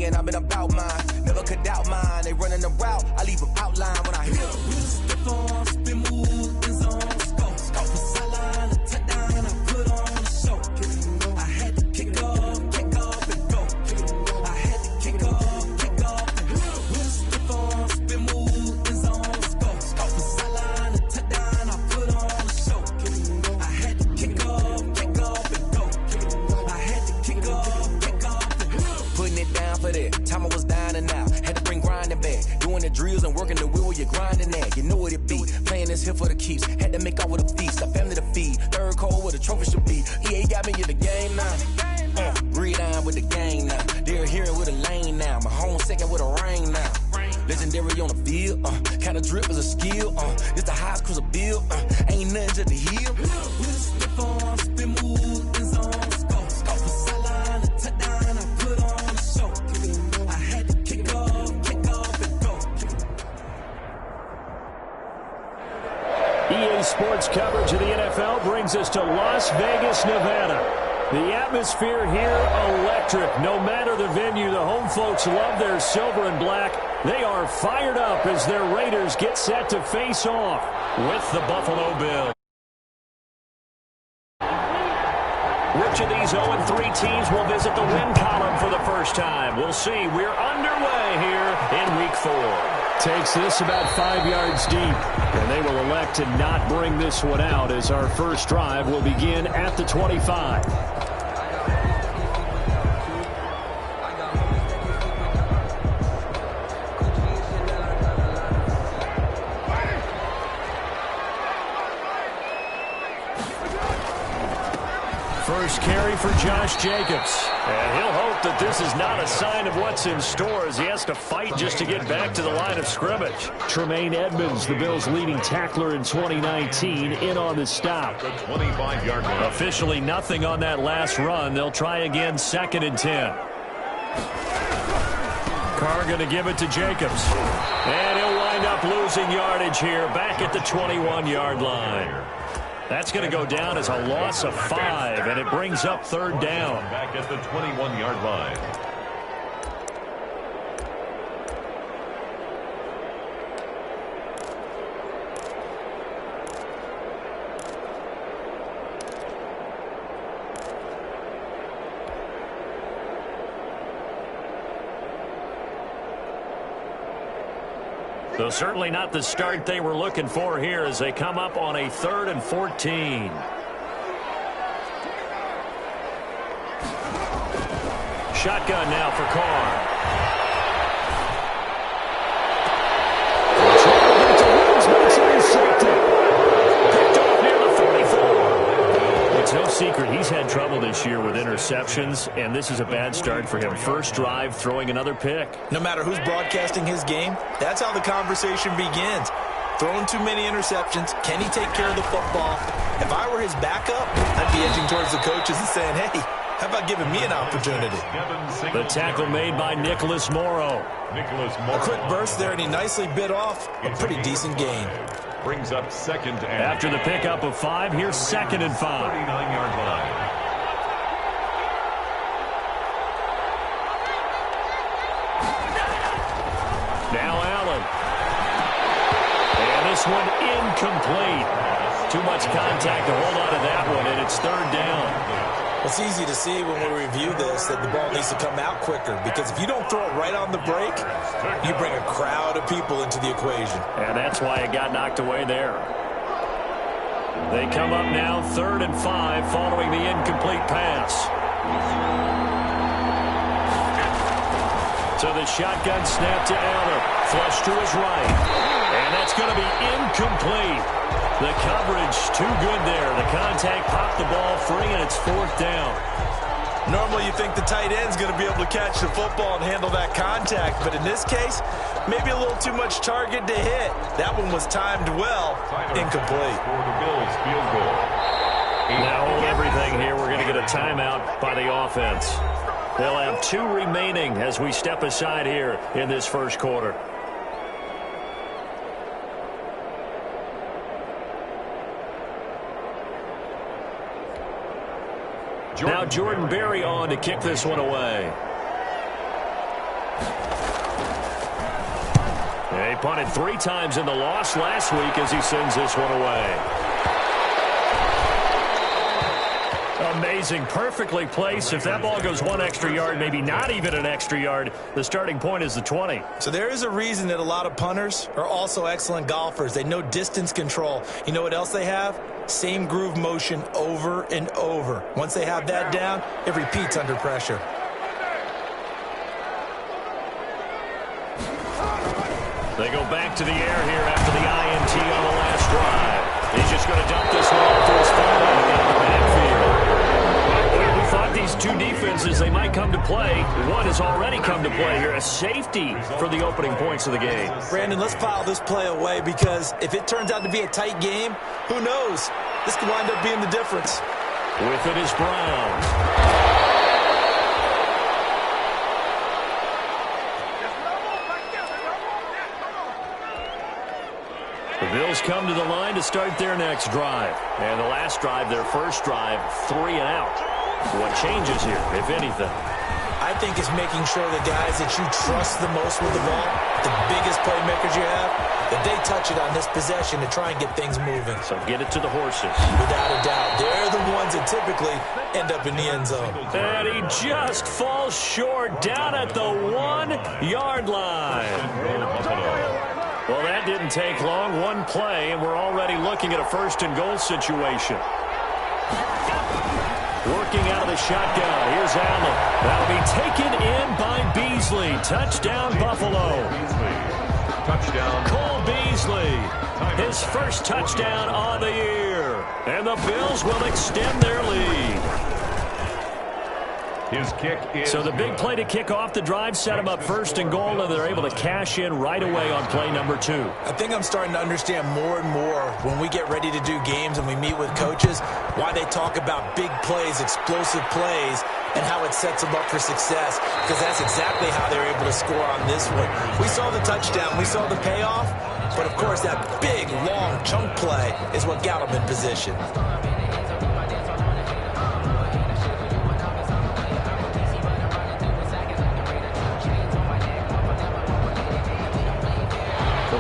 me and I've been about mine. Never could doubt mine. They running the route, I leave them outline when I hit them. Step on, spin move, in zone, scope. Scope for sideline, a touchdown, I put on the show. I had to kick off and go. I had to kick off and go. Step on, spin move, in zone, scope. Scope for sideline, a touchdown, I put on the show. I had to kick off and go. I had to kick off and go. Putting it down for that. Time I was down and out. Had to bring grinding back. Doing the drills and working the wheel where you're grinding at. You know what it be. Playing this here for the keeps. Had to make out with a feast. A family to feed. Third cold where the trophy should be. EA got me in the game now. Breed on with the gang now. They're hearing with a lane now. My home second with a ring now. Legendary on the field. Kind of drip is a skill. It's the highest cruiser bill. Ain't nothing to the heel. Step on, spin move, in zone, scope. Scope for sideline, a touchdown, I put on the show. I had to kick off and go. EA Sports coverage of the NFL brings us to Las Vegas, Nevada. The atmosphere here, electric. No matter the venue, the home folks love their silver and black. They are fired up as their Raiders get set to face off with the Buffalo Bills. Which of these 0-3 teams will visit the win column for the first time? We'll see. We're underway here in Week 4. Takes this about 5 yards deep, and they will elect to not bring this one out as our first drive will begin at the 25. First carry for Josh Jacobs. And he'll hope that this is not a sign of what's in store as he has to fight just to get back to the line of scrimmage. Tremaine Edmonds, the Bills' leading tackler in 2019, in on the stop. The 25-yard line. Officially nothing on that last run. They'll try again 2nd and 10. Carr going to give it to Jacobs. And he'll wind up losing yardage here back at the 21-yard line. That's going to go down as a loss of 5, and it brings up 3rd down. Back at the 21-yard line. So certainly not the start they were looking for here as they come up on a 3rd and 14. Shotgun now for Carr. Picked off near the 44. It's no secret he's had trouble this year with interceptions, and this is a bad start for him. First drive, throwing another pick. No matter who's broadcasting his game, that's how the conversation begins. Throwing too many interceptions. Can he take care of the football? If I were his backup, I'd be edging towards the coaches and saying, hey, how about giving me an opportunity? The tackle made by Nicholas Morrow. A quick burst there, and he nicely bit off a pretty decent gain. Brings up 2nd and... After the pickup of 5, here's 2nd and 5. 39-yard line. Now Allen. And this one incomplete. Too much contact to hold on to that one, and it's 3rd down. It's easy to see when we review this that the ball needs to come out quicker, because if you don't throw it right on the break, you bring a crowd of people into the equation. And that's why it got knocked away there. They come up now 3rd and 5 following the incomplete pass. So the shotgun snap to Allen. Flush to his right. And that's going to be incomplete. The coverage too good there. The contact popped the ball free, and it's 4th down. Normally you think the tight end's going to be able to catch the football and handle that contact, but in this case, maybe a little too much target to hit. That one was timed well. Incomplete. For the Bills, field goal. Now hold everything here. We're going to get a timeout by the offense. They'll have 2 remaining as we step aside here in this first quarter. Now Jordan Berry on to kick this one away. He punted 3 times in the loss last week as he sends this one away. Amazing, perfectly placed. If that ball goes 1 extra yard, maybe not even an extra yard, the starting point is the 20. So there is a reason that a lot of punters are also excellent golfers. They know distance control. You know what else they have? Same groove motion over and over. Once they have that down, it repeats under pressure. They go back to the air here after the INT on the last drive. He's just going to dump this one off to his fullback out of the backfield. We thought these two defenses, they might come to play. One has already come to play here, a safety for the opening points of the game. Brandon, let's file this play away because if it turns out to be a tight game, who knows? This could wind up being the difference. With it is Browns. The Bills come to the line to start their next drive. And the last drive, their first drive, 3 and out. What changes here, if anything? I think it's making sure the guys that you trust the most with the ball, the biggest playmakers you have, that they touch it on this possession to try and get things moving. So get it to the horses. Without a doubt. They're the ones that typically end up in the end zone. And he just falls short down at the 1-yard line. Well, that didn't take long. One play, and we're already looking at a first-and-goal situation. Working out of the shotgun. Here's Allen. That'll be taken in by Beasley. Touchdown, Buffalo. Touchdown. Cole Beasley. His first touchdown on the year. And the Bills will extend their lead. His kick is So the big play to kick off the drive set them up first and goal, and they're able to cash in right away on play number 2. I think I'm starting to understand more and more when we get ready to do games and we meet with coaches why they talk about big plays, explosive plays, and how it sets them up for success, because that's exactly how they're able to score on this one. We saw the touchdown. We saw the payoff. But, of course, that big, long chunk play is what got them in position.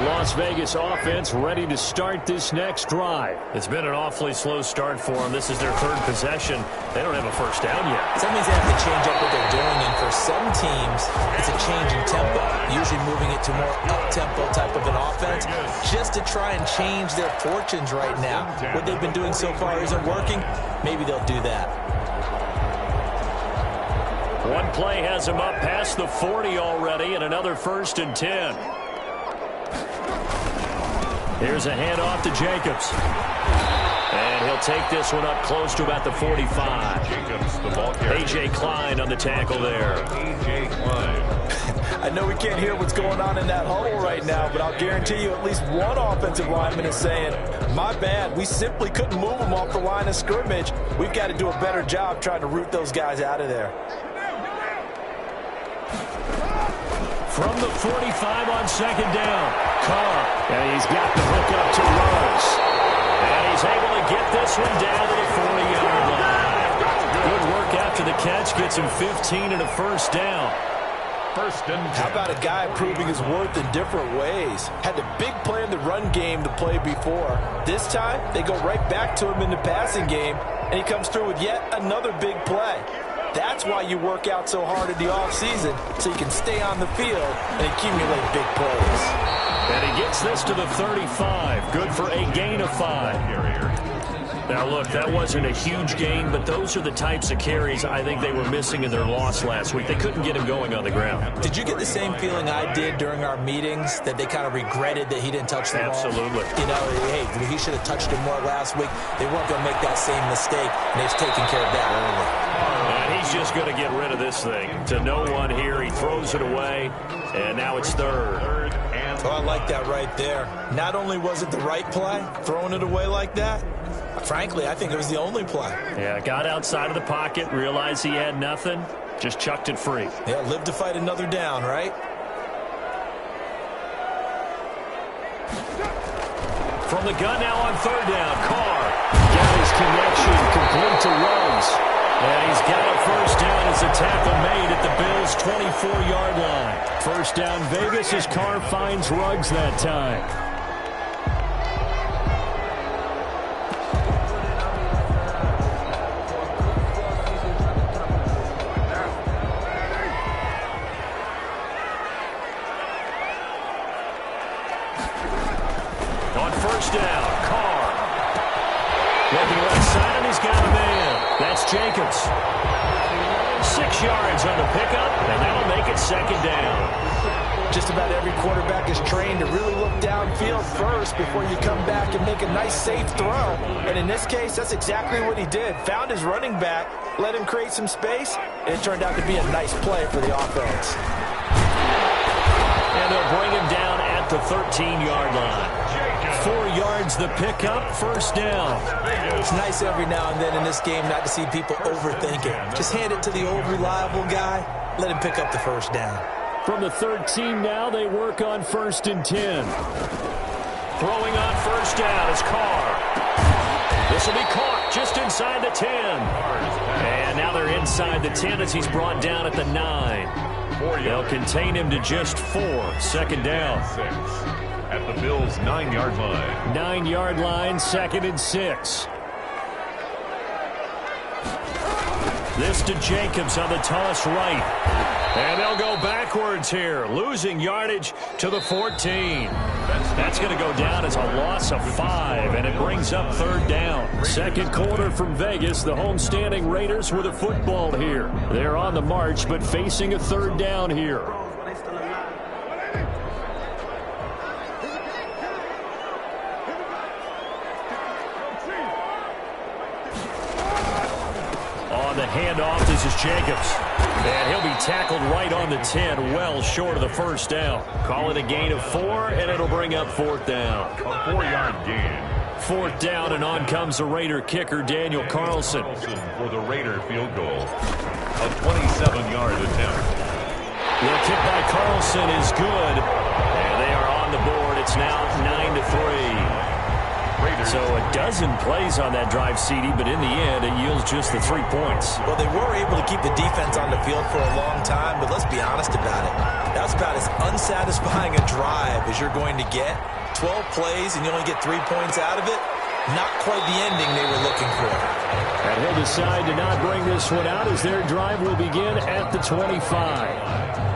Las Vegas offense ready to start this next drive. It's been an awfully slow start for them. This is their 3rd possession. They don't have a first down yet. So that means they have to change up what they're doing, and for some teams, it's a change in tempo, usually moving it to more up-tempo type of an offense, just to try and change their fortunes right now. What they've been doing so far isn't working. Maybe they'll do that. One play has him up past the 40 already, and another 1st and 10. Here's a handoff to Jacobs. And he'll take this one up close to about the 45. Jacobs, the ball carrier. A.J. Klein on the tackle there. A.J. Klein. I know we can't hear what's going on in that huddle right now, but I'll guarantee you at least one offensive lineman is saying, my bad, we simply couldn't move them off the line of scrimmage. We've got to do a better job trying to root those guys out of there. From the 45 on 2nd down, Carr, and he's got the hook up to Rose. And he's able to get this one down to the 40-yard line. Good work after the catch, gets him 15 and a first down. 1st and 10. How about a guy proving his worth in different ways? Had the big play in the run game to play before. This time, they go right back to him in the passing game, and he comes through with yet another big play. That's why you work out so hard in the offseason, so you can stay on the field and accumulate big plays. And he gets this to the 35. Good for a gain of 5. Now, look, that wasn't a huge gain, but those are the types of carries I think they were missing in their loss last week. They couldn't get him going on the ground. Did you get the same feeling I did during our meetings, that they kind of regretted that he didn't touch the ball? Absolutely. You know, hey, he should have touched it more last week. They weren't going to make that same mistake, and they've taken care of that early. And he's just going to get rid of this thing. To no one here, he throws it away, and now it's 3rd. Oh, I like that right there. Not only was it the right play, throwing it away like that, frankly, I think it was the only play. Yeah, got outside of the pocket, realized he had nothing, just chucked it free. Yeah, live to fight another down, right? From the gun now on 3rd down, Carr got his connection complete to Ruggs. And he's got a first down as a tackle made at the Bills' 24-yard line. First down Vegas as Carr finds Ruggs that time. On first down, Carr. Looking left side, and he's got a man. That's Jacobs. 6 yards on the pickup, and that'll make it second down. Just about every quarterback is trained to really look downfield first before you come back and make a nice, safe throw. And in this case, that's exactly what he did. Found his running back, let him create some space, and it turned out to be a nice play for the offense. And they'll bring him down at the 13-yard line. 4 yards the pickup, first down. It's nice every now and then in this game not to see people overthink it. Just hand it to the old reliable guy, let him pick up the first down. From the 13 now, they work on 1st and 10. Throwing on first down is Carr. This will be caught just inside the 10. And now they're inside the 10 as he's brought down at the 9. They'll contain him to just 4. Second down. At the Bills' 9-yard line. 9-yard line, 2nd and 6. This to Jacobs on the toss right. And they'll go backwards here, losing yardage to the 14. That's going to go down as a loss of 5, and it brings up 3rd down. Second quarter from Vegas, the homestanding Raiders with a football here. They're on the march, but facing a 3rd down here. On the handoff, this is Jacobs. And he'll be tackled right on the 10, well short of the first down. Call it a gain of 4, and it'll bring up 4th down. A 4-yard gain. 4th down, and on comes the Raider kicker, Daniel Carlson. For the Raider field goal. A 27-yard attempt. The kick by Carlson is good. And they are on the board. It's now 9-3. So a dozen plays on that drive, CD, but in the end, it yields just the 3 points. Well, they were able to keep the defense on the field for a long time, but let's be honest about it. That's about as unsatisfying a drive as you're going to get. 12 plays and you only get 3 points out of it. Not quite the ending they were looking for. And he'll decide to not bring this one out as their drive will begin at the 25.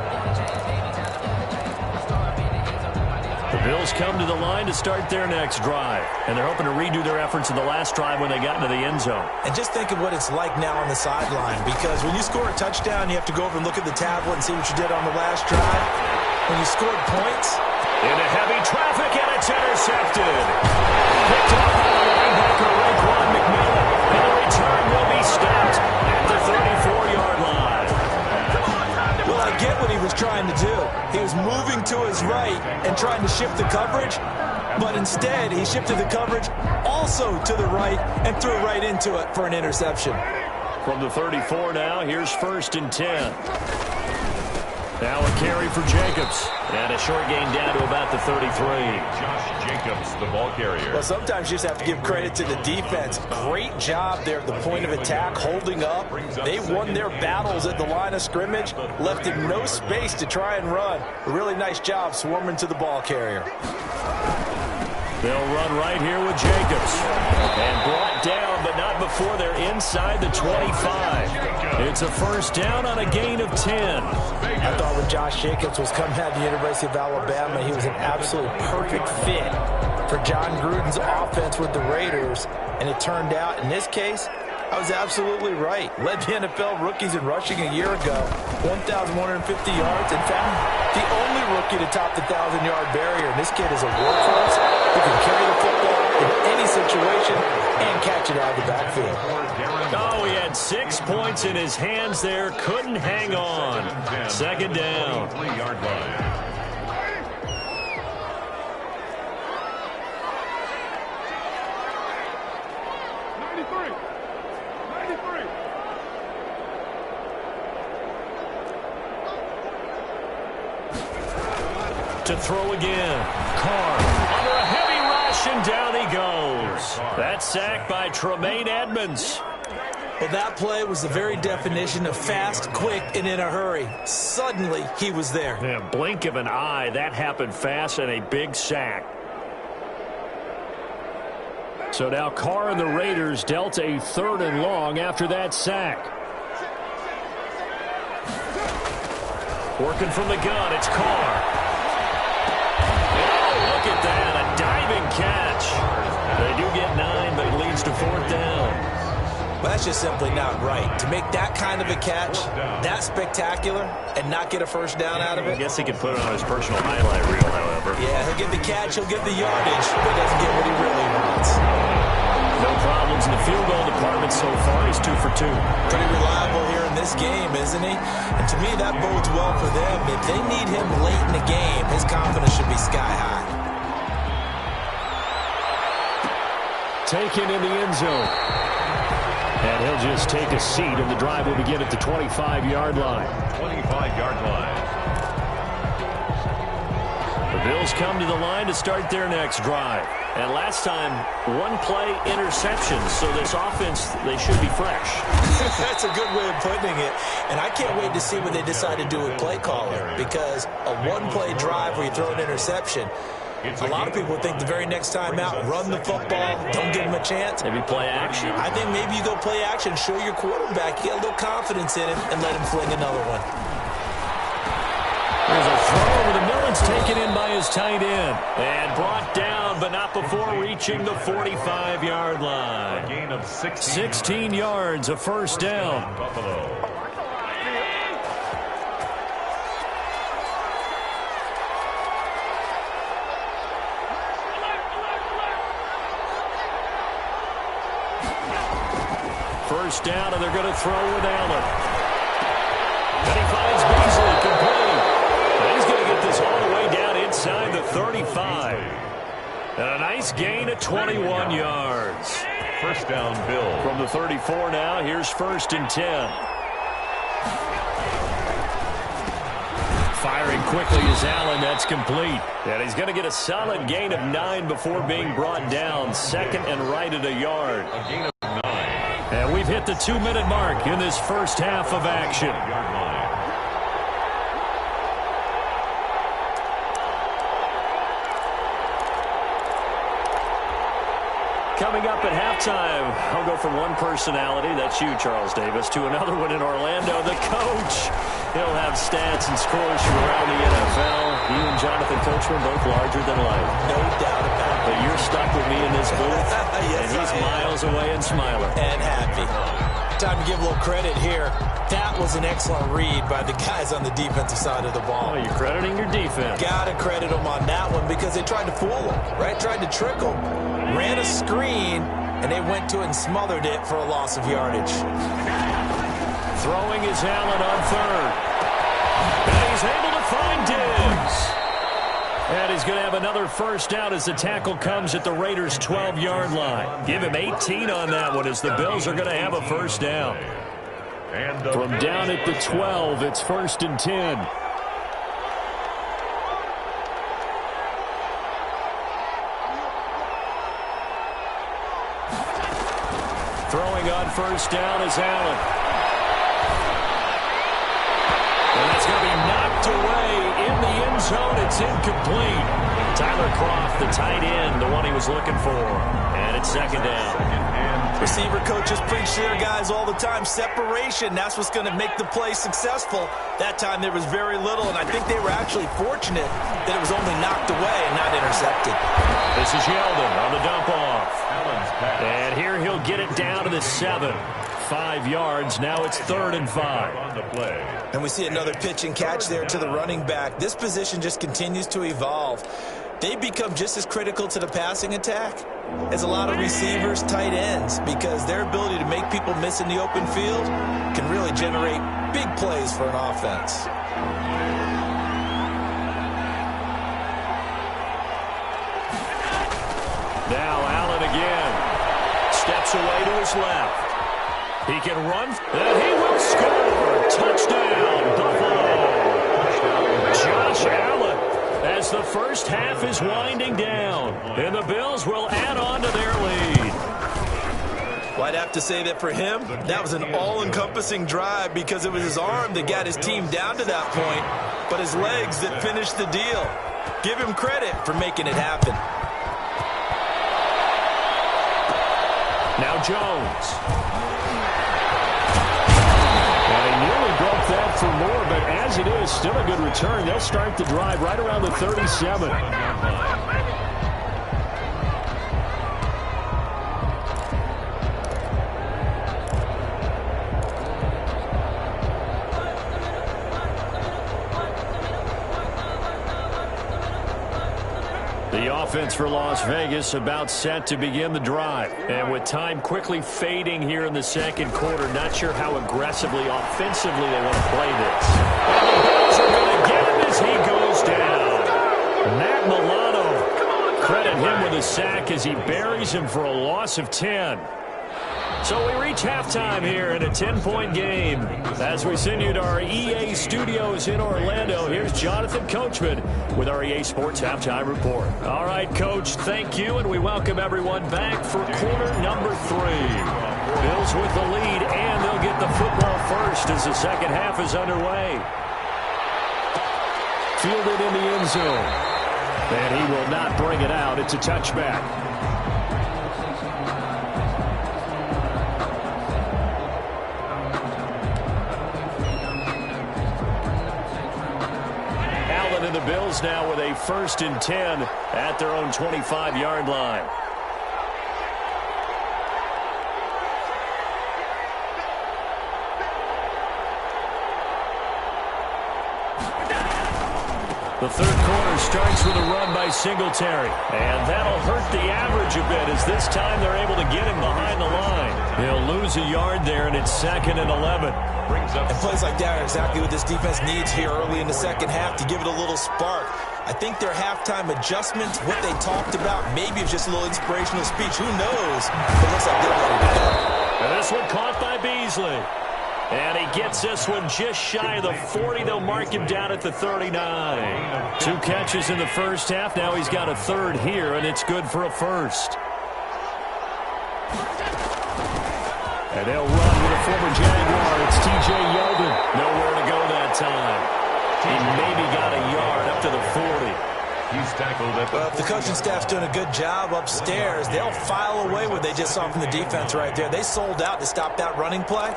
The Bills come to the line to start their next drive, and they're hoping to redo their efforts in the last drive when they got into the end zone. And just think of what it's like now on the sideline, because when you score a touchdown, you have to go over and look at the tablet and see what you did on the last drive. When you scored points, into heavy traffic, and it's intercepted. Picked up by the linebacker, Raekwon McMillan, and the return will be stopped at the 34-yard line. Well, I get what he was trying to do. He was moving to his right and trying to shift the coverage, but instead he shifted the coverage also to the right and threw right into it for an interception. From the 34 now, here's 1st and 10. Now a carry for Jacobs. And a short gain down to about the 33. Josh Jacobs, the ball carrier. Well, sometimes you just have to give credit to the defense. Great job there at the point of attack, holding up. They won their battles at the line of scrimmage, left him no space to try and run. A really nice job swarming to the ball carrier. They'll run right here with Jacobs. And brought down, but not before they're inside the 25. It's a first down on a gain of 10. I thought when Josh Jacobs was coming out of the University of Alabama, he was an absolute perfect fit for John Gruden's offense with the Raiders. And it turned out, in this case, I was absolutely right. Led the NFL rookies in rushing a year ago, 1,150 yards. In fact, the only rookie to top the 1,000-yard barrier. And this kid is a workhorse who can carry the football in any situation and catch it out of the backfield. Oh, he had 6 points in his hands there. Couldn't hang on. Second down. 3-yard line. To throw again. Carr under a heavy rush, and down he goes. That's sacked by Tremaine Edmonds. Well, that play was the very definition of fast, quick, and in a hurry. Suddenly, he was there. Yeah, blink of an eye. That happened fast, and a big sack. So now Carr and the Raiders dealt a 3rd and long after that sack. Working from the gun, it's Carr. Oh, look at that, a diving catch. They do get 9, but it leads to 4th down. Well, that's just simply not right. To make that kind of a catch, that spectacular, and not get a first down out of it. I guess he could put it on his personal highlight reel, however. Yeah, he'll get the catch, he'll get the yardage, but he doesn't get what he really wants. No problems in the field goal department so far. He's 2 for 2. Pretty reliable here in this game, isn't he? And to me, that bodes well for them. If they need him late in the game, his confidence should be sky high. Taken in the end zone. And he'll just take a seat, and the drive will begin at the 25-yard line. 25-yard line. The Bills come to the line to start their next drive. And last time, 1-play interception. So this offense, they should be fresh. That's a good way of putting it. And I can't wait to see what they decide to do with play calling. Because a 1-play drive where you throw an interception, a lot of people think the very next time out, run the football, don't give them a chance. Maybe play action. I think maybe you go play action, show your quarterback, you get a little confidence in him, and let him fling another one. There's a throw over the middle. It's taken in by his tight end. And brought down, but not before reaching the 45-yard line. A gain of 16 yards, a first down. Buffalo. First down, and they're going to throw with Allen. And he finds Beasley complete. And he's going to get this all the way down inside the 35. And a nice gain of 21 yards. First down, Bill. From the 34 now, here's 1st and 10. Firing quickly is Allen. That's complete. And he's going to get a solid gain of 9 before being brought down. 2nd and right at a yard. A gain of 9. And we've hit the 2-minute mark in this first half of action. Coming up at halftime, I'll go from one personality, that's you, Charles Davis, to another one in Orlando, the coach. He'll have stats and scores from around the NFL. You and Jonathan Coachman, both larger than life. No doubt about it. But you're stuck with me in this booth, Yes, and he's miles away and smiling. And happy. Time to give a little credit here. That was an excellent read by the guys on the defensive side of the ball. Oh, you're crediting your defense. Got to credit them on that one because they tried to fool them, right? Tried to trick them. Ran a screen, and they went to it and smothered it for a loss of yardage. Throwing is Allen on 3rd. And he's able to find Diggs. And he's going to have another first down as the tackle comes at the Raiders' 12-yard line. Give him 18 on that one as the Bills are going to have a first down. From down at the 12, it's 1st and 10. Throwing on first down is Allen. And that's going to be knocked away in the end zone. It's incomplete. Tyler Kroft, the tight end, the one he was looking for. And it's 2nd down. Receiver coaches preach to their guys all the time. Separation, that's what's going to make the play successful. That time there was very little, and I think they were actually fortunate that it was only knocked away and not intercepted. This is Yeldon on the dump off. And here he'll get it down to the 7. 5 yards. Now it's 3rd and 5. On the play. And we see another pitch and catch there to the running back. This position just continues to evolve. They become just as critical to the passing attack as a lot of receivers, tight ends, because their ability to make people miss in the open field can really generate big plays for an offense. Now Allen again. Steps away to his left. He can run, and he will score. Touchdown, Buffalo. Josh Allen, as the first half is winding down, and the Bills will add on to their lead. Well, I'd have to say that for him, that was an all-encompassing drive because it was his arm that got his team down to that point, but his legs that finished the deal. Give him credit for making it happen. Now Jones. And he nearly broke that for more, but as it is, still a good return. They'll start the drive right around the 37. The offense for Las Vegas about set to begin the drive. And with time quickly fading here in the second quarter, not sure how aggressively, offensively they want to play this. And the Bills are going to get him as he goes down. Matt Milano, credit him with a sack as he buries him for a loss of 10. So we reach halftime here in a 10-point game. As we send you to our EA studios in Orlando, here's Jonathan Coachman with our EA Sports Halftime Report. All right, Coach, thank you, and we welcome everyone back for quarter number 3. Bills with the lead, and they'll get the football first as the second half is underway. Fielded in the end zone. And he will not bring it out. It's a touchback. And the Bills now with a 1st and 10 at their own 25-yard line. The third quarter starts with a run by Singletary. And that'll hurt the average a bit as this time they're able to get him behind the line. He'll lose a yard there, and it's 2nd and 11. And plays like that are exactly what this defense needs here early in the second half to give it a little spark. I think their halftime adjustment, what they talked about, maybe it's just a little inspirational speech. Who knows? It looks like they're ready to go. And this one caught by Beasley. And he gets this one just shy of the 40. They'll mark him down at the 39. 2 catches in the first half. Now he's got a third here, and it's good for a first. And they'll run with a former Jaguar. It's T.J. Yeldon. Nowhere to go that time. He maybe got a yard up to the 40. He's tackled at the... Well, if the coaching staff's doing a good job upstairs, they'll file away what they just saw from the defense right there. They sold out to stop that running play.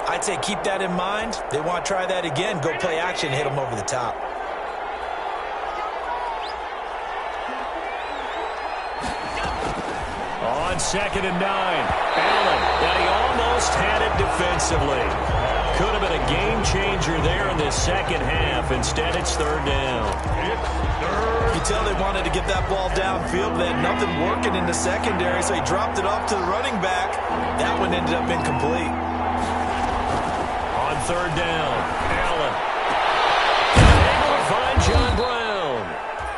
I'd say keep that in mind. They want to try that again. Go play action, hit them over the top. On 2nd and 9. Allen, and he almost had it defensively. Could have been a game changer there in this second half. Instead, it's 3rd down. You tell they wanted to get that ball downfield. They had nothing working in the secondary, so he dropped it off to the running back. That one ended up incomplete. On 3rd down, Allen. Able to find John Brown.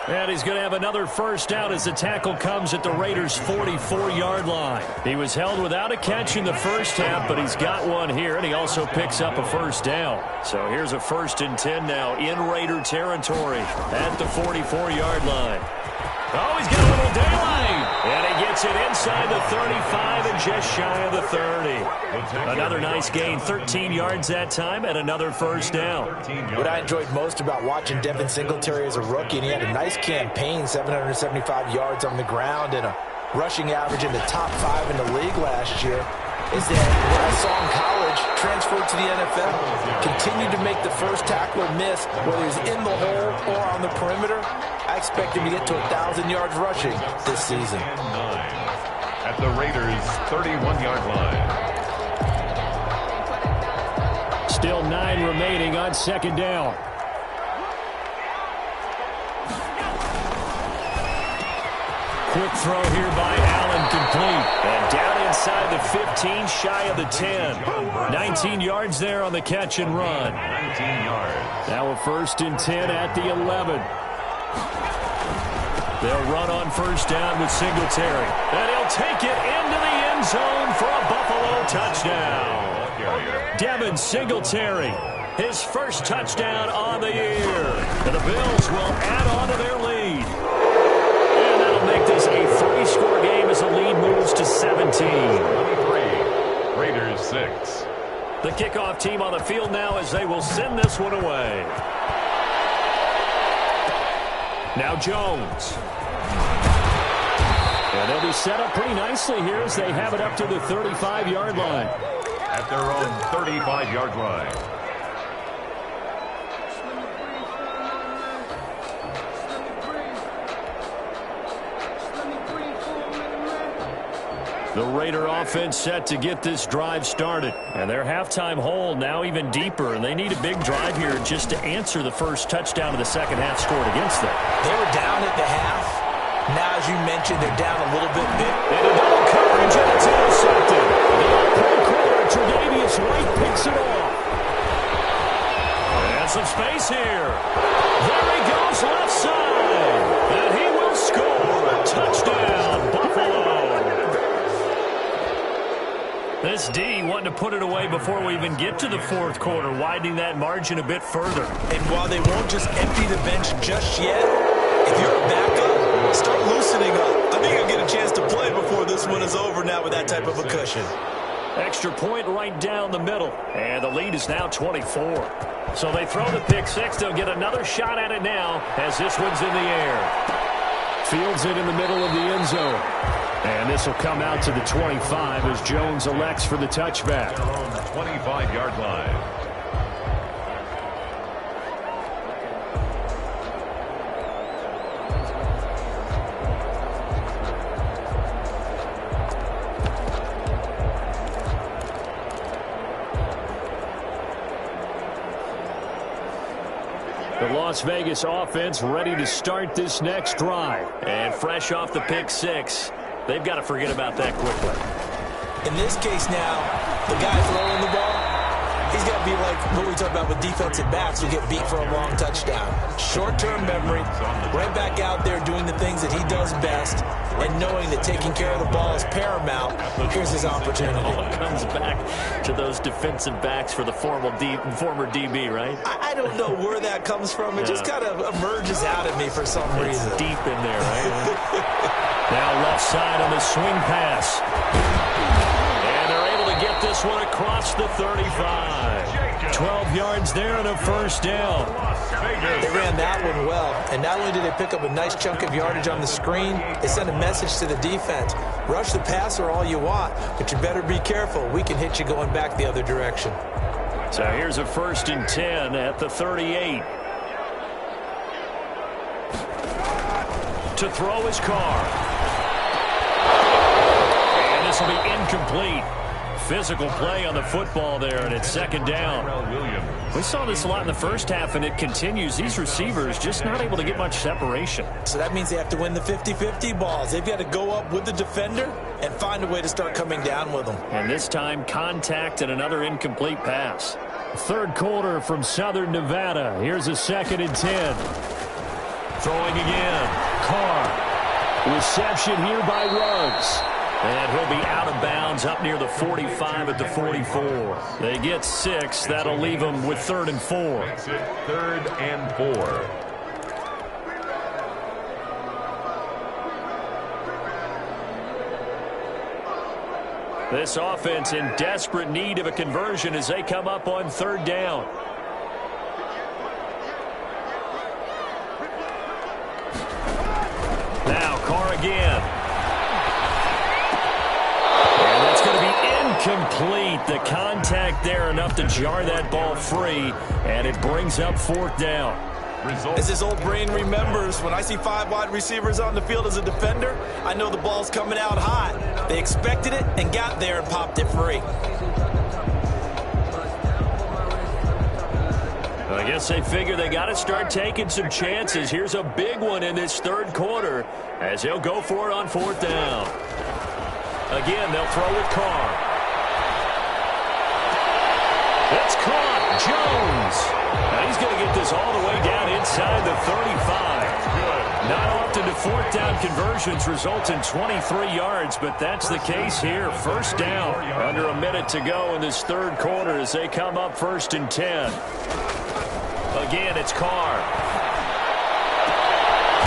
And he's going to have another first down as the tackle comes at the Raiders' 44-yard line. He was held without a catch in the first half, but he's got one here, and he also picks up a first down. So here's a 1st and 10 now in Raider territory at the 44-yard line. Oh, he's got a little daylight. And he gets it inside the 35 and just shy of the 30. Another nice gain, 13 yards that time, and another first down. What I enjoyed most about watching Devin Singletary as a rookie, and he had a nice campaign, 775 yards on the ground and a rushing average in the top 5 in the league last year, is that what I saw in college transferred to the NFL. Continued to make the first tackler miss, whether he's in the hole or on the perimeter. I expect him to get to 1,000 yards rushing this season. At the Raiders' 31-yard line. Still 9 remaining on 2nd down. Quick throw here by Allen, complete. And down inside the 15, shy of the 10. 19 yards there on the catch and run. 19 yards. Now a 1st and 10 at the 11. They'll run on first down with Singletary. And he'll take it into the end zone for a Buffalo touchdown. Devin Singletary, his first touchdown on the year. And the Bills will add on to their lead. And that'll make this a 3-score game as the lead moves to 17. Raiders 6. The kickoff team on the field now as they will send this one away. Now Jones. And they'll be set up pretty nicely here as they have it up to the 35-yard line. At their own 35-yard line. The Raider offense set to get this drive started. And their halftime hole now even deeper, and they need a big drive here just to answer the first touchdown of the second half scored against them. They were down at the half. Now, as you mentioned, they're down a little bit big. And a double coverage, and it's intercepted. The open corner, Tre'Davious White picks it off. And some space here. There he goes left side. And he will score. Touchdown, Buffalo. This D wanting to put it away before we even get to the fourth quarter, widening that margin a bit further. And while they won't just empty the bench just yet, if you're a backup, start loosening up. I think you'll get a chance to play before this one is over now with that type of a cushion. Extra point right down the middle. And the lead is now 24. So they throw the pick six. They'll get another shot at it now as this one's in the air. Fields it in the middle of the end zone. And this will come out to the 25 as Jones elects for the touchback. Their own 25-yard line. The Las Vegas offense ready to start this next drive. And fresh off the pick six, they've got to forget about that quickly. In this case now, the guy throwing the ball, he's got to be like what we talked about with defensive backs who get beat for a long touchdown. Short-term memory, right back out there doing the things that he does best, and knowing that taking care of the ball is paramount. Here's his opportunity. Comes back to those defensive backs for the former DB, right? I don't know where that comes from. It just kind of emerges out at me for some reason. It's deep in there, right? Now left side on the swing pass. And they're able to get this one across the 35. 12 yards there and a first down. They ran that one well, and not only did they pick up a nice chunk of yardage on the screen, they sent a message to the defense. Rush the passer all you want, but you better be careful. We can hit you going back the other direction. So here's a 1st and 10 at the 38. To throw his car. And this will be incomplete. Physical play on the football there, and it's second down. We saw this a lot in the first half, and it continues. These receivers just not able to get much separation. So that means they have to win the 50-50 balls. They've got to go up with the defender and find a way to start coming down with them. And this time, contact and another incomplete pass. Third quarter from Southern Nevada. Here's a 2nd and 10. Throwing again. Carr. Reception here by Ruggs. And he'll be out of bounds up near the 45 at the 44. They get 6. That'll leave them with 3rd and 4. Makes it 3rd and 4. This offense in desperate need of a conversion as they come up on 3rd down. Now Carr again. And that's going to be incomplete. The contact there enough to jar that ball free, and it brings up 4th down. As his old brain remembers, when I see 5 wide receivers on the field as a defender, I know the ball's coming out hot. They expected it and got there and popped it free. I guess they figure they got to start taking some chances. Here's a big one in this 3rd quarter as they'll go for it on 4th down. Again, they'll throw with Carr. It's caught. Jones. Now he's going to get this all the way down inside the 35. Not often do 4th down conversions result in 23 yards, but that's the case here. 1st down. Under a minute to go in this 3rd quarter as they come up 1st and 10. Again, it's Carr.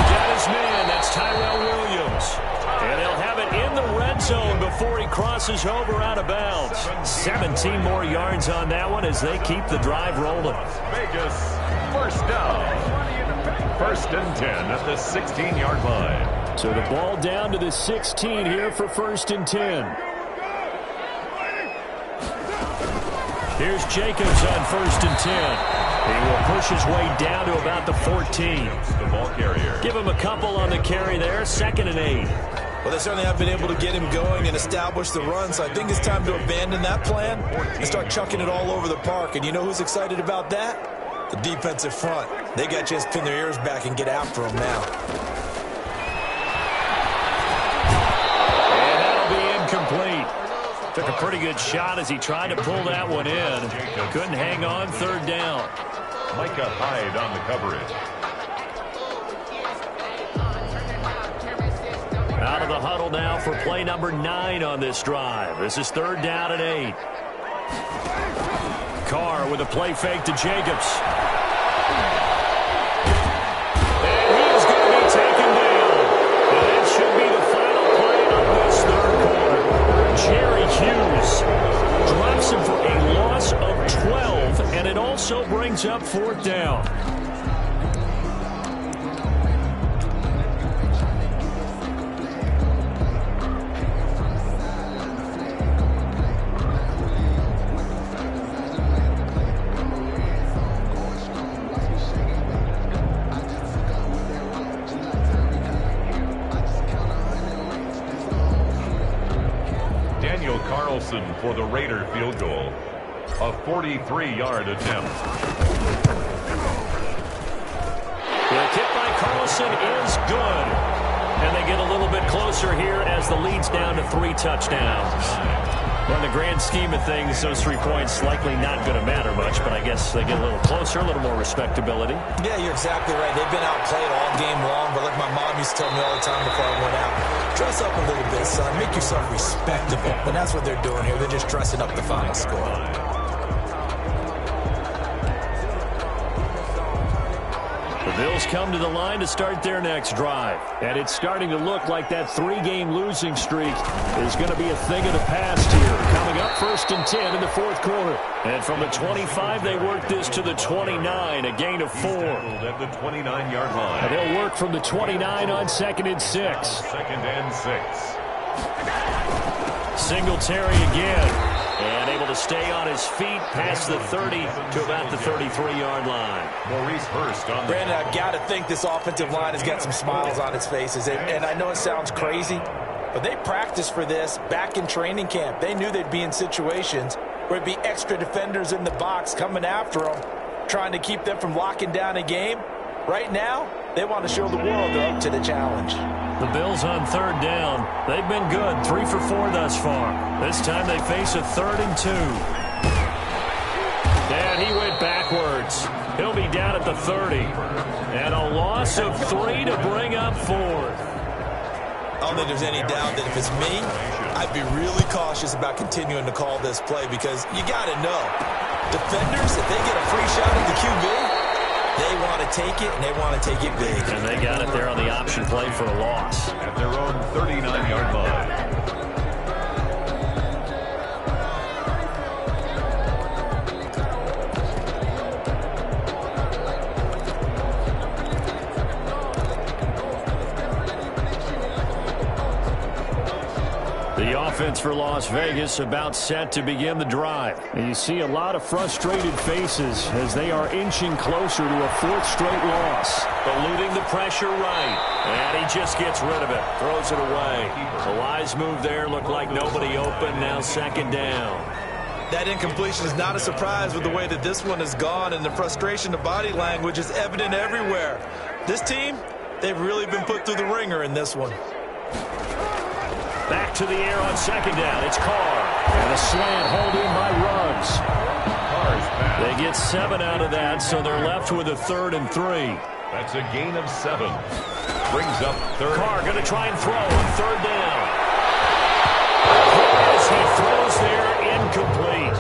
Got his man. That's Tyrell Williams. goes. And they'll have it in the red zone before he crosses over out of bounds. 17 more yards on that one as they keep the drive rolling. Vegas, first down. First and 10 at the 16-yard line. So the ball down to the 16 here for first and 10. Here's Jacobs on first and 10. He will push his way down to about the 14. The ball carrier. Give him a couple on the carry there. Second and 8. Well, they certainly have been able to get him going and establish the run, so I think it's time to abandon that plan and start chucking it all over the park. And you know who's excited about that? The defensive front. They got to just pin their ears back and get after him now. And that'll be incomplete. Took a pretty good shot as he tried to pull that one in. Couldn't hang on. Third down. Micah Hyde on the coverage. Out of the huddle now for play number 9 on this drive. This is third down and 8. Carr with a play fake to Jacobs. And he is going to be taken down. And that should be the final play of this third quarter. Jerry Hughes drops him for a loss of 12, and it also brings up fourth down. For the Raider field goal. A 43-yard attempt. The kick by Carlson is good. And they get a little bit closer here as the lead's down to 3 touchdowns. Well, in the grand scheme of things, those 3 points likely not going to matter much, but I guess they get a little closer, a little more respectability. Yeah, you're exactly right. They've been outplayed all game long, but like my mom used to tell me all the time before I went out, dress up a little bit, son. Make yourself respectable. And that's what they're doing here. They're just dressing up the final score. The Bills come to the line to start their next drive. And it's starting to look like that 3-game losing streak is going to be a thing of the past here. Coming up first and 10 in the fourth quarter. And from the 25, they work this to the 29, a gain of 4. At the 29-yard line. And they'll work from the 29 on second and 6. Second and 6. Singletary again. And able to stay on his feet past the 30 to about the 33-yard line. Maurice Hurst on the... Brandon, I've got to think this offensive line has got some smiles on its faces. And I know it sounds crazy, but they practiced for this back in training camp. They knew they'd be in situations where it'd be extra defenders in the box coming after them, trying to keep them from locking down a game. Right now, they want to show the world they're up to the challenge. The Bills on third down. They've been good, 3 for 4 thus far. This time they face a 3rd and 2. And he went backwards. He'll be down at the 30. And a loss of 3 to bring up 4th. I don't think there's any doubt that if it's me, I'd be really cautious about continuing to call this play because you got to know, defenders, if they get a free shot at the QB, they want to take it, and they want to take it big. And they got it there on the option play for a loss. At their own 39-yard line. The offense for Las Vegas about set to begin the drive. And you see a lot of frustrated faces as they are inching closer to a 4th straight loss. Eluding the pressure right. And he just gets rid of it. Throws it away. The wise move there. Looked like nobody open. Now second down. That incompletion is not a surprise with the way that this one has gone, and the frustration of body language is evident everywhere. This team, they've really been put through the ringer in this one. Back to the air on second down. It's Carr. And a slant hold in by Ruggs. They get 7 out of that, so they're left with a 3rd and 3. That's a gain of 7. Brings up 3rd. Carr going to try and throw on 3rd down. As he throws there, incomplete.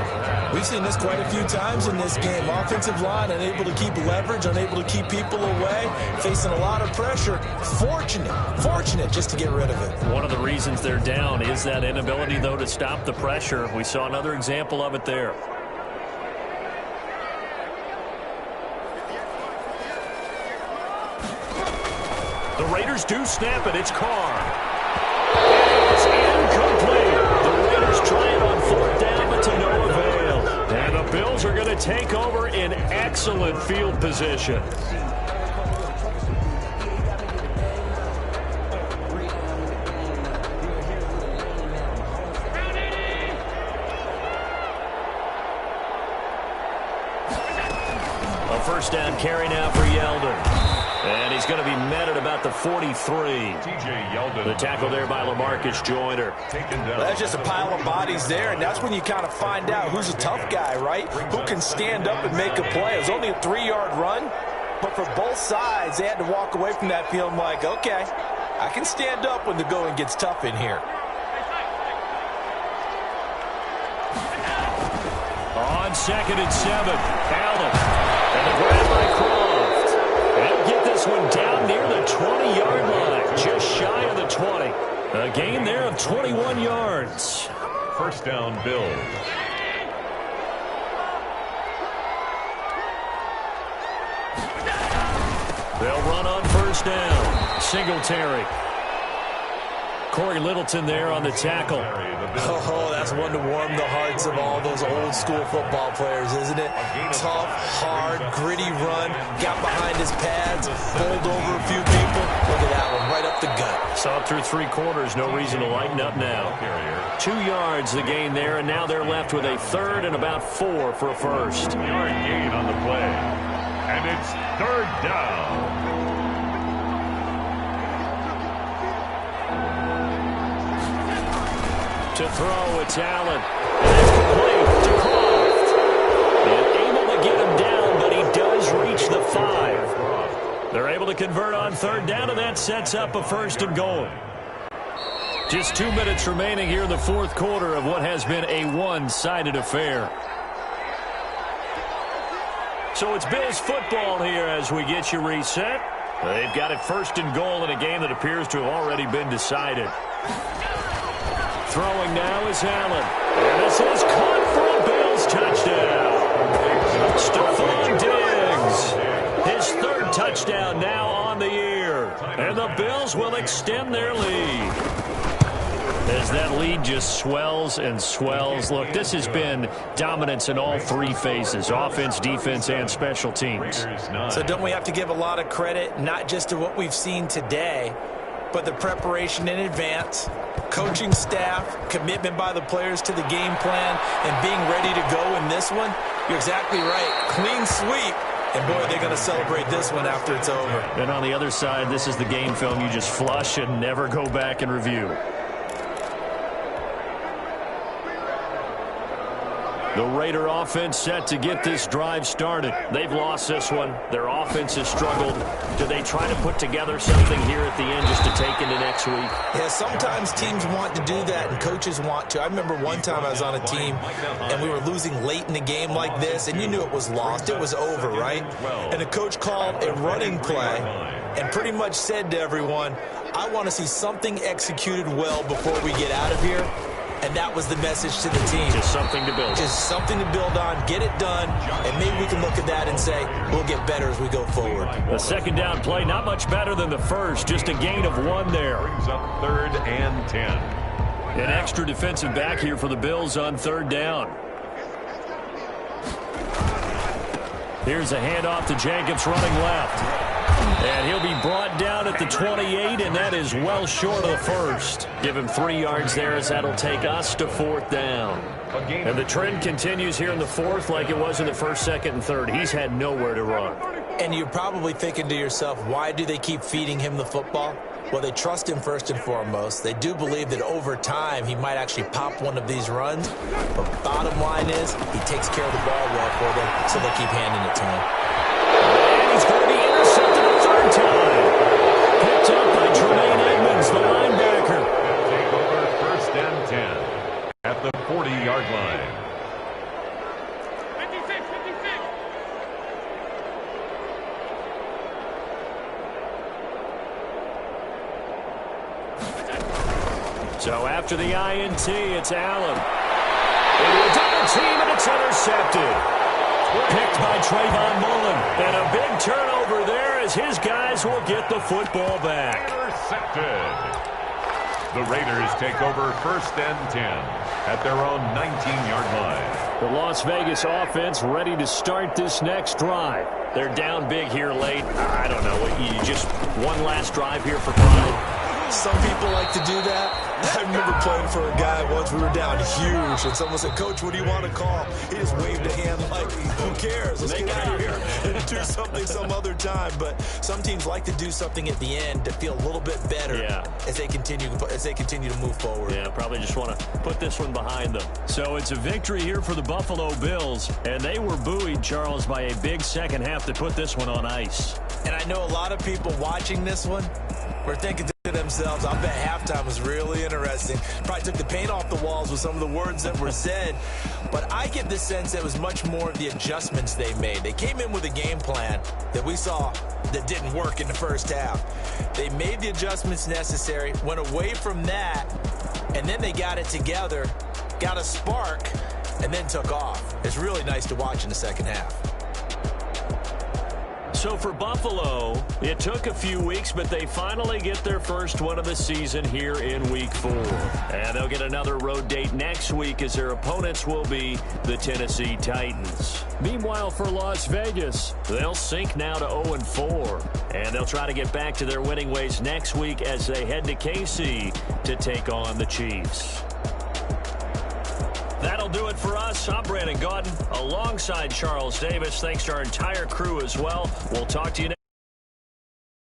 We've seen this quite a few times in this game. Offensive line unable to keep leverage, unable to keep people away, facing a lot of pressure. Fortunate just to get rid of it. One of the reasons they're down is that inability, though, to stop the pressure. We saw another example of it there. The Raiders do snap it. It's Carr. It's incomplete. The Raiders try it on 4th down, but to no avail. And the Bills are going to take over in excellent field position. A first down carry now for Yeldon. And he's going to be met at about the 43. The tackle there by LaMarcus Joyner. That's just a pile of bodies there, and that's when you kind of find out who's a tough guy, right? Who can stand up and make a play. It was only a 3-yard run, but for both sides, they had to walk away from that feeling like, okay, I can stand up when the going gets tough in here. On 2nd and 7, Allen. And the grab by Croft. They'll get this one down near the 20-yard line, just shy of the 20. A gain there of 21 yards. First down, Bills. They'll run on first down. Singletary. Corey Littleton there on the tackle. Oh, that's one to warm the hearts of all those old school football players, isn't it? Tough, hard, gritty run. Got behind his pads, bowled over a few people. Look at that one, right up the gut. Saw it through 3 quarters. No reason to lighten up now. 2 yards the gain there, and now they're left with a 3rd and about 4 for a first. Yard gain on the play. And it's 3rd down. To throw, it's Allen. And it's complete to Croft. And able to get him down, but he does reach the 5. They're able to convert on 3rd down, and that sets up a 1st and goal. Just 2 minutes remaining here in the 4th quarter of what has been a one-sided affair. So it's Bills football here as we get you reset. They've got it 1st and goal in a game that appears to have already been decided. Throwing now is Allen. And this is caught for a Bills touchdown. Stephon Diggs. His 3rd touchdown now on the year. And the Bills will extend their lead. As that lead just swells and swells. Look, this has been dominance in all 3 phases. Offense, defense, and special teams. So don't we have to give a lot of credit, not just to what we've seen today, but the preparation in advance, coaching staff, commitment by the players to the game plan, and being ready to go in this one? You're exactly right. Clean sweep. And, boy, they're going to celebrate this one after it's over. And on the other side, this is the game film you just flush and never go back and review. The Raider offense set to get this drive started. They've lost this one. Their offense has struggled. Do they try to put together something here at the end just to take into next week? Yeah, sometimes teams want to do that and coaches want to. I remember one time I was on a team and we were losing late in the game like this, and you knew it was lost. It was over, right? And the coach called a running play and pretty much said to everyone, I want to see something executed well before we get out of here. And that was the message to the team. Just something to build on. Just something to build on, get it done, and maybe we can look at that and say, we'll get better as we go forward. The 2nd down play, not much better than the 1st, just a gain of 1 there. Brings up 3rd and 10. An extra defensive back here for the Bills on 3rd down. Here's a handoff to Jacobs running left. And he'll be brought down at the 28, and that is well short of the 1st. Give him 3 yards there as that'll take us to 4th down. And the trend continues here in the 4th like it was in the 1st, 2nd, and 3rd. He's had nowhere to run. And you're probably thinking to yourself, why do they keep feeding him the football? Well, they trust him first and foremost. They do believe that over time he might actually pop one of these runs. But bottom line is he takes care of the ball well for them, so they'll keep handing it to him. And he's going to be intercepted a 3rd time. Picked up by Tremaine Edmonds, the linebacker. Take over 1st and 10 at the 40-yard line. So after the INT, it's Allen. Into a double team, and it's intercepted. Picked by Trayvon Mullen. And a big turnover there as his guys will get the football back. Intercepted. The Raiders take over 1st and 10 at their own 19-yard line. The Las Vegas offense ready to start this next drive. They're down big here late. I don't know. You just one last drive here for pride. Some people like to do that. I remember playing for a guy once. We were down huge, and someone said, "Coach, what do you want to call?" He just waved a hand like, "Who cares? Let's get out of here and do something some other time." But some teams like to do something at the end to feel a little bit better as they continue to move forward. Yeah, probably just want to put this one behind them. So it's a victory here for the Buffalo Bills, and they were buoyed, Charles, by a big second half to put this one on ice. And I know a lot of people watching this one were thinking to themselves, I bet halftime was really interesting. Probably took the paint off the walls with some of the words that were said. But I get the sense that it was much more of the adjustments they made. They came in with a game plan that we saw that didn't work in the first half. They made the adjustments necessary, went away from that, and then they got it together, got a spark, and then took off. It's really nice to watch in the second half. So for Buffalo, it took a few weeks, but they finally get their first one of the season here in Week 4. And they'll get another road date next week as their opponents will be the Tennessee Titans. Meanwhile, for Las Vegas, they'll sink now to 0-4. And they'll try to get back to their winning ways next week as they head to KC to take on the Chiefs. That'll do it for us. I'm Brandon Gaudin alongside Charles Davis. Thanks to our entire crew as well. We'll talk to you next.